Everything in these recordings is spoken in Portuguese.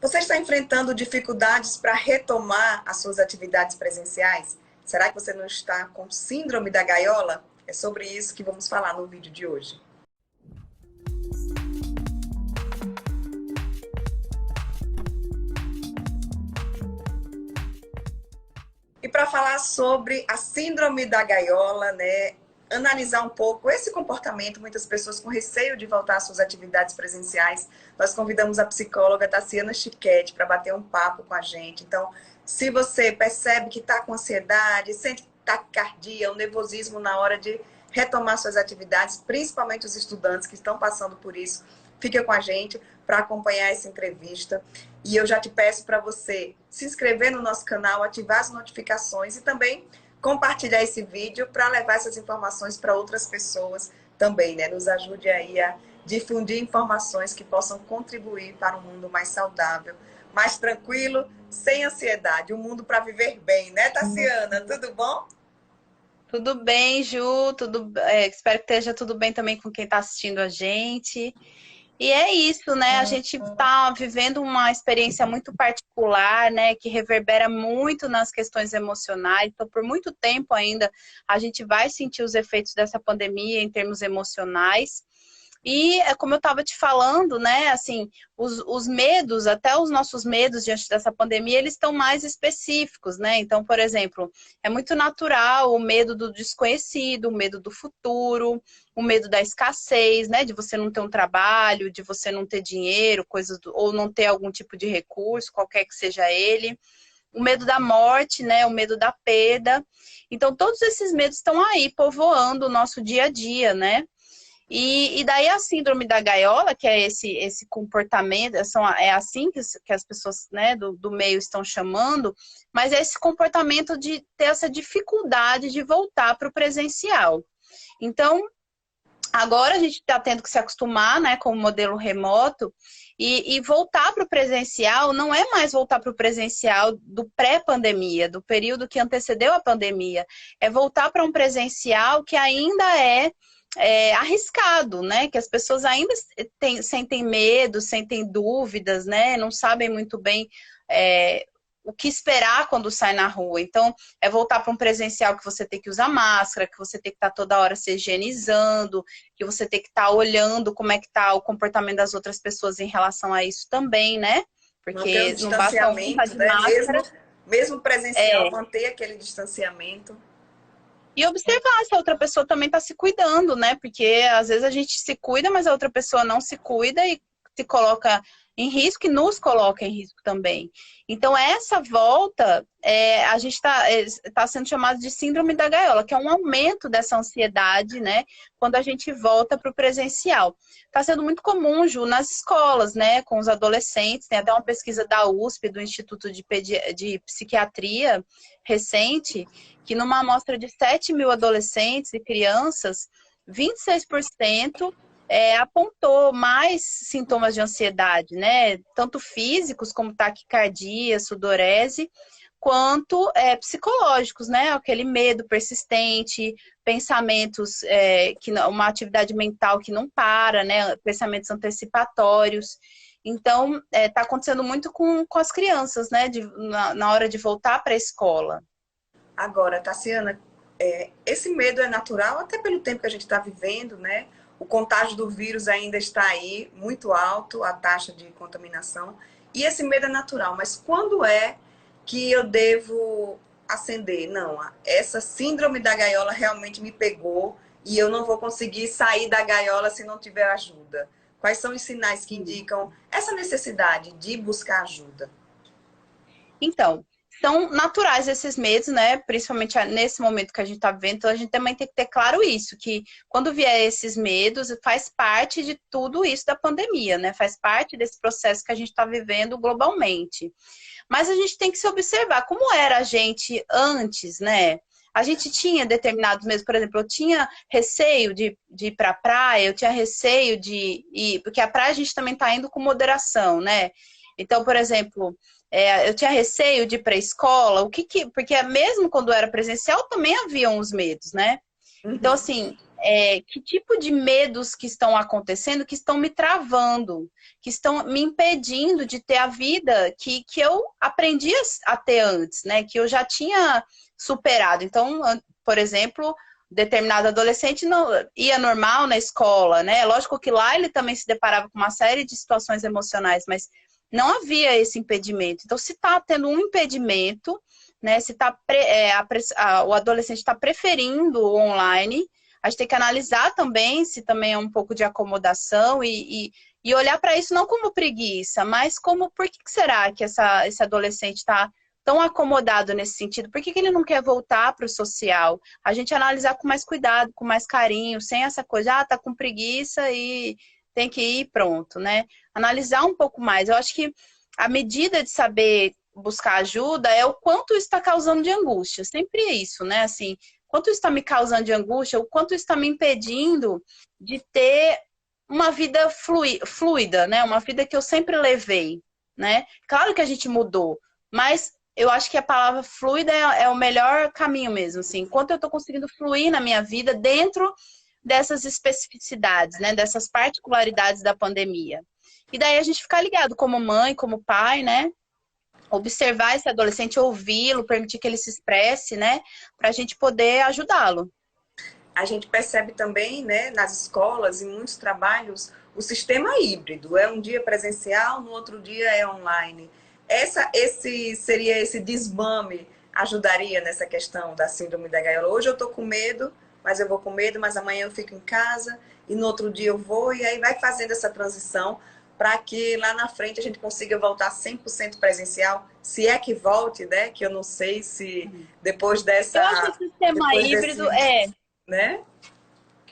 Você está enfrentando dificuldades para retomar as suas atividades presenciais? Será que você não está com síndrome da gaiola? É sobre isso que vamos falar no vídeo de hoje. E para falar sobre a síndrome da gaiola, né, analisar um pouco esse comportamento, muitas pessoas com receio de voltar às suas atividades presenciais, nós convidamos a psicóloga Tassiana Chiquete para bater um papo com a gente. Então, se você percebe que está com ansiedade, sente taquicardia, um nervosismo na hora de retomar suas atividades, principalmente os estudantes que estão passando por isso, fica com a gente para acompanhar essa entrevista. E eu já te peço para você se inscrever no nosso canal, ativar as notificações e também compartilhar esse vídeo para levar essas informações para outras pessoas também, né? Nos ajude aí a difundir informações que possam contribuir para um mundo mais saudável, mais tranquilo, sem ansiedade. Um mundo para viver bem, né, Tassiana? Tudo bom? Tudo bem, Ju, espero que esteja tudo bem também com quem está assistindo a gente. E é isso, né? A gente está vivendo uma experiência muito particular, né? Que reverbera muito nas questões emocionais. Então, por muito tempo ainda, a gente vai sentir os efeitos dessa pandemia em termos emocionais. E, como eu estava te falando, né, assim, os medos, até os nossos medos diante dessa pandemia, eles estão mais específicos, né? Então, por exemplo, é muito natural o medo do desconhecido, o medo do futuro, o medo da escassez, né, de você não ter um trabalho, de você não ter dinheiro, ou não ter algum tipo de recurso, qualquer que seja ele. O medo da morte, né, o medo da perda. Então, todos esses medos estão aí povoando o nosso dia a dia, né? E daí a síndrome da gaiola, que é esse comportamento, é assim que as pessoas, né, do meio estão chamando, mas é esse comportamento de ter essa dificuldade de voltar para o presencial. Então, agora a gente está tendo que se acostumar, né, com o modelo remoto e voltar para o presencial não é mais voltar para o presencial do pré-pandemia, do período que antecedeu a pandemia, é voltar para um presencial que ainda é arriscado, né? Que as pessoas ainda sentem medo, sentem dúvidas, né? Não sabem muito bem o que esperar quando sai na rua. Então, é voltar para um presencial que você tem que usar máscara, que você tem que estar toda hora se higienizando, que você tem que estar olhando como é que está o comportamento das outras pessoas em relação a isso também, né? Manter o Porque não basta alguém estar distanciamento, de né? máscara. Mesmo presencial, manter aquele distanciamento. E observar se a outra pessoa também está se cuidando, né? Porque às vezes a gente se cuida, mas a outra pessoa não se cuida e se coloca em risco e nos coloca em risco também. Então, essa volta, a gente tá sendo chamado de síndrome da gaiola, que é um aumento dessa ansiedade, né? Quando a gente volta para o presencial. Está sendo muito comum, Ju, nas escolas, né? Com os adolescentes. Tem até uma pesquisa da USP, do Instituto de Psiquiatria, recente, que numa amostra de 7 mil adolescentes e crianças, 26% apontou mais sintomas de ansiedade, né? Tanto físicos, como taquicardia, sudorese, quanto psicológicos, né? Aquele medo persistente, pensamentos, uma atividade mental que não para, né? Pensamentos antecipatórios. Então, está acontecendo muito com as crianças, né? Na hora de voltar para a escola. Agora, Tassiana, esse medo é natural, até pelo tempo que a gente está vivendo, né? O contágio do vírus ainda está aí, muito alto, a taxa de contaminação. E esse medo é natural, mas quando é que eu devo acender? Não, essa síndrome da gaiola realmente me pegou e eu não vou conseguir sair da gaiola se não tiver ajuda. Quais são os sinais que indicam essa necessidade de buscar ajuda? Então, são naturais esses medos, né? Principalmente nesse momento que a gente está vivendo, então a gente também tem que ter claro isso, que quando vier esses medos, faz parte de tudo isso da pandemia, né? Faz parte desse processo que a gente está vivendo globalmente. Mas a gente tem que se observar como era a gente antes, né? A gente tinha determinados medos, por exemplo, eu tinha receio de ir para a praia, eu tinha receio de ir, porque a praia a gente também está indo com moderação, né? Então, por exemplo, eu tinha receio de ir para a escola, porque mesmo quando era presencial também haviam os medos, né? Então, Uhum. assim, que tipo de medos que estão acontecendo, que estão me travando, que estão me impedindo de ter a vida que eu aprendi a ter antes, né? Que eu já tinha superado. Então, por exemplo, determinado adolescente não ia normal na escola, né? Lógico que lá ele também se deparava com uma série de situações emocionais, mas não havia esse impedimento. Então, se está tendo um impedimento, né? Se tá o adolescente está preferindo o online, a gente tem que analisar também se também é um pouco de acomodação e olhar para isso não como preguiça, mas como por que será que esse adolescente está tão acomodado nesse sentido? Por que ele não quer voltar para o social? A gente analisar com mais cuidado, com mais carinho, sem essa coisa, tá com preguiça e tem que ir pronto, né? Analisar um pouco mais. Eu acho que a medida de saber buscar ajuda é o quanto está causando de angústia. Sempre é isso, né? Assim, quanto está me causando de angústia, o quanto está me impedindo de ter uma vida fluida, né? Uma vida que eu sempre levei, né? Claro que a gente mudou, mas eu acho que a palavra fluida é o melhor caminho mesmo, assim. Enquanto eu estou conseguindo fluir na minha vida dentro dessas especificidades, né? Dessas particularidades da pandemia. E daí a gente ficar ligado como mãe, como pai, né? Observar esse adolescente, ouvi-lo, permitir que ele se expresse, né? Para a gente poder ajudá-lo. A gente percebe também, né, nas escolas e muitos trabalhos, o sistema híbrido. É um dia presencial, no outro dia é online. Esse desmame ajudaria nessa questão da síndrome da gaiola. Hoje eu estou com medo, mas eu vou com medo, mas amanhã eu fico em casa e no outro dia eu vou, e aí vai fazendo essa transição para que lá na frente a gente consiga voltar 100% presencial, se é que volte, né? Que eu não sei se depois Eu acho que o sistema depois híbrido desse, né?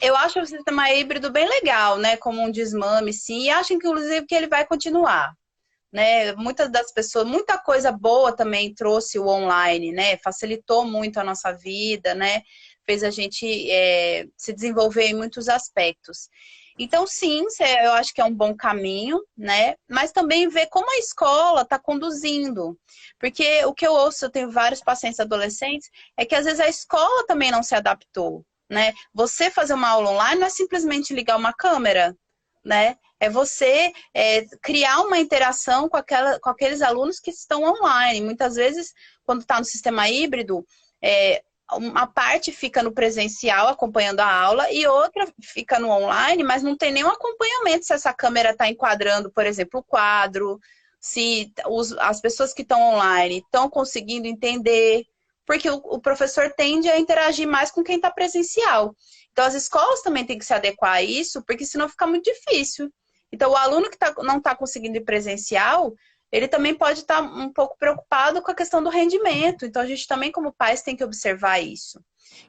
eu acho o sistema híbrido bem legal, né? Como um desmame, sim, e acho inclusive que ele vai continuar. Né? Muitas das pessoas, muita coisa boa também trouxe o online, né? Facilitou muito a nossa vida, né? Fez a gente se desenvolver em muitos aspectos. Então, sim, eu acho que é um bom caminho, né? Mas também ver como a escola está conduzindo. Porque o que eu ouço, eu tenho vários pacientes adolescentes, é que às vezes a escola também não se adaptou, né? Você fazer uma aula online não é simplesmente ligar uma câmera, né? É você criar uma interação com aqueles alunos que estão online. Muitas vezes, quando está no sistema híbrido, uma parte fica no presencial acompanhando a aula e outra fica no online, mas não tem nenhum acompanhamento se essa câmera está enquadrando, por exemplo, o quadro, se as pessoas que estão online estão conseguindo entender, porque o professor tende a interagir mais com quem está presencial. Então, as escolas também têm que se adequar a isso, porque senão fica muito difícil. Então, o aluno que não está conseguindo ir presencial, ele também pode estar um pouco preocupado com a questão do rendimento. Então, a gente também, como pais, tem que observar isso.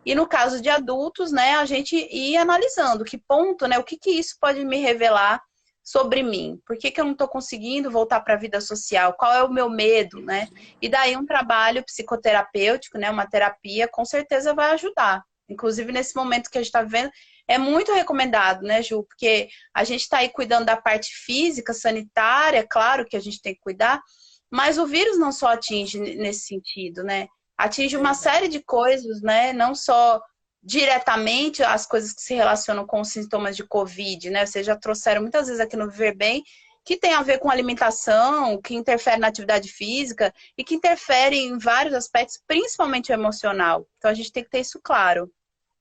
E no caso de adultos, né, a gente ir analisando que ponto, né, o que isso pode me revelar sobre mim? Por que eu não estou conseguindo voltar para a vida social? Qual é o meu medo, né? E daí um trabalho psicoterapêutico, né, uma terapia, com certeza vai ajudar. Inclusive, nesse momento que a gente está vivendo, é muito recomendado, né, Ju? Porque a gente está aí cuidando da parte física, sanitária, claro que a gente tem que cuidar, mas o vírus não só atinge nesse sentido, né? Atinge uma série de coisas, né? Não só diretamente as coisas que se relacionam com os sintomas de Covid, né? Vocês já trouxeram muitas vezes aqui no Viver Bem, que tem a ver com alimentação, que interfere na atividade física e que interfere em vários aspectos, principalmente o emocional. Então a gente tem que ter isso claro.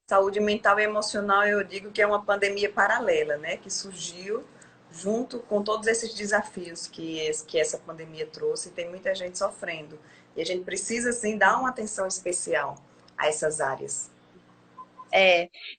Saúde mental e emocional, eu digo que é uma pandemia paralela, né? Que surgiu junto com todos esses desafios que essa pandemia trouxe, e tem muita gente sofrendo. E a gente precisa, sim, dar uma atenção especial a essas áreas.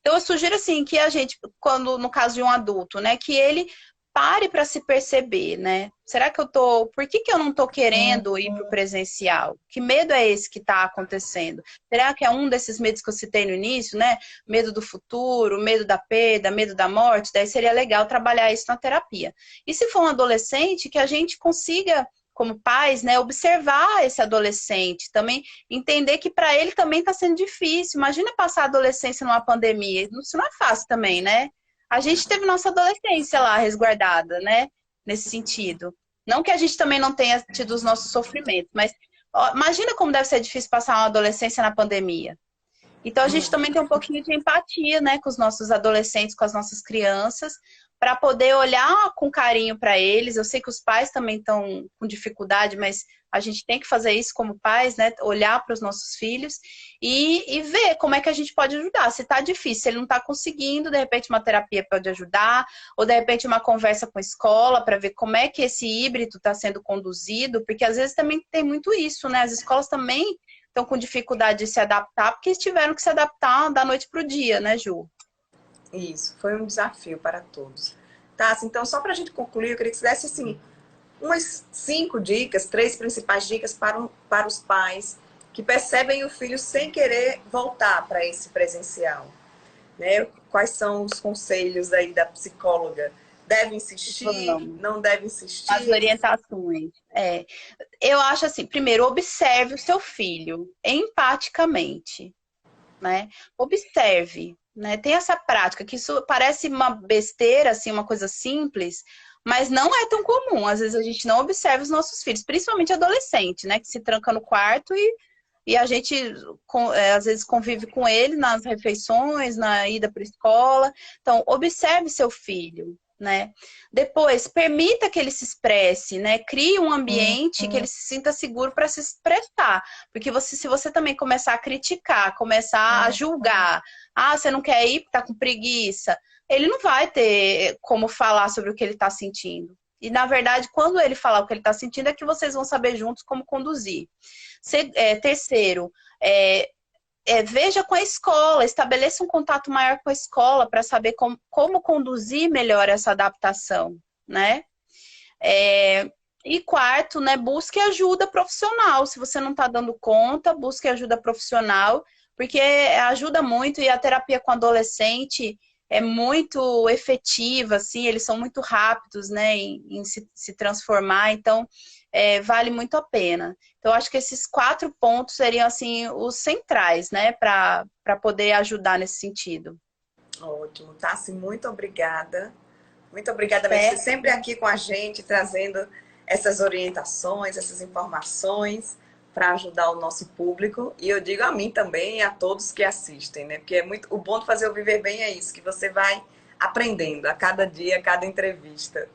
Então eu sugiro assim que a gente, quando no caso de um adulto, né, que ele pare para se perceber, né? Será que por que eu não estou querendo ir para o presencial? Que medo é esse que está acontecendo? Será que é um desses medos que eu citei no início, né? Medo do futuro, medo da perda, medo da morte? Daí seria legal trabalhar isso na terapia. E se for um adolescente, que a gente consiga, como pais, né, observar esse adolescente, também entender que para ele também está sendo difícil. Imagina passar a adolescência numa pandemia, isso não é fácil também, né? A gente teve nossa adolescência lá resguardada, né? Nesse sentido. Não que a gente também não tenha tido os nossos sofrimentos, mas ó, imagina como deve ser difícil passar uma adolescência na pandemia. Então a gente também tem um pouquinho de empatia, né, com os nossos adolescentes, com as nossas crianças, para poder olhar com carinho para eles. Eu sei que os pais também estão com dificuldade, mas a gente tem que fazer isso como pais, né? Olhar para os nossos filhos e ver como é que a gente pode ajudar. Se está difícil, se ele não está conseguindo, de repente uma terapia pode ajudar, ou de repente uma conversa com a escola para ver como é que esse híbrido está sendo conduzido, porque às vezes também tem muito isso, né? As escolas também estão com dificuldade de se adaptar, porque eles tiveram que se adaptar da noite para o dia, né, Ju? Isso, foi um desafio para todos. Tá, então só para a gente concluir, eu queria que você desse assim, umas 5 dicas, 3 principais dicas para os pais que percebem o filho sem querer voltar para esse presencial. Né? Quais são os conselhos aí da psicóloga? Deve insistir? Vamos. Não deve As insistir? orientações. Eu acho assim, primeiro, observe o seu filho empaticamente, né? Observe, né? Tem essa prática, que isso parece uma besteira, assim, uma coisa simples, mas não é tão comum. Às vezes a gente não observa os nossos filhos, principalmente adolescente, né? Que se tranca no quarto e a gente, às vezes, convive com ele nas refeições, na ida para a escola. Então, observe seu filho, né? Depois, permita que ele se expresse, né? Crie um ambiente que ele se sinta seguro para se expressar. Porque se você também começar a criticar, começar a julgar, você não quer ir porque tá com preguiça, ele não vai ter como falar sobre o que ele está sentindo. E, na verdade, quando ele falar o que ele está sentindo, é que vocês vão saber juntos como conduzir. Terceiro, veja com a escola, estabeleça um contato maior com a escola para saber como conduzir melhor essa adaptação, né? E quarto, né, busque ajuda profissional. Se você não está dando conta, busque ajuda profissional, porque ajuda muito e a terapia com adolescente é muito efetiva, assim, eles são muito rápidos, né, em se transformar, então vale muito a pena. Então, acho que esses 4 pontos seriam, assim, os centrais, né, para poder ajudar nesse sentido. Ótimo, Tassi, muito obrigada. Muito obrigada mesmo. Você sempre aqui com a gente, trazendo essas orientações, essas informações para ajudar o nosso público. E eu digo a mim também e a todos que assistem, né? Porque o bom de fazer o Viver Bem é isso, que você vai aprendendo a cada dia, a cada entrevista.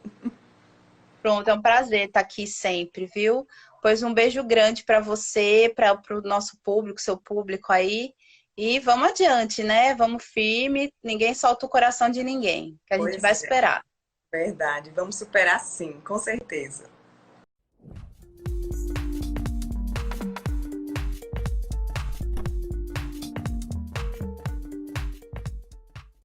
Pronto, é um prazer estar aqui sempre, viu? Pois um beijo grande para você, para o nosso público, seu público aí. E vamos adiante, né? Vamos firme, ninguém solta o coração de ninguém, que a gente vai Pois é, superar. verdade. Vamos superar sim, com certeza.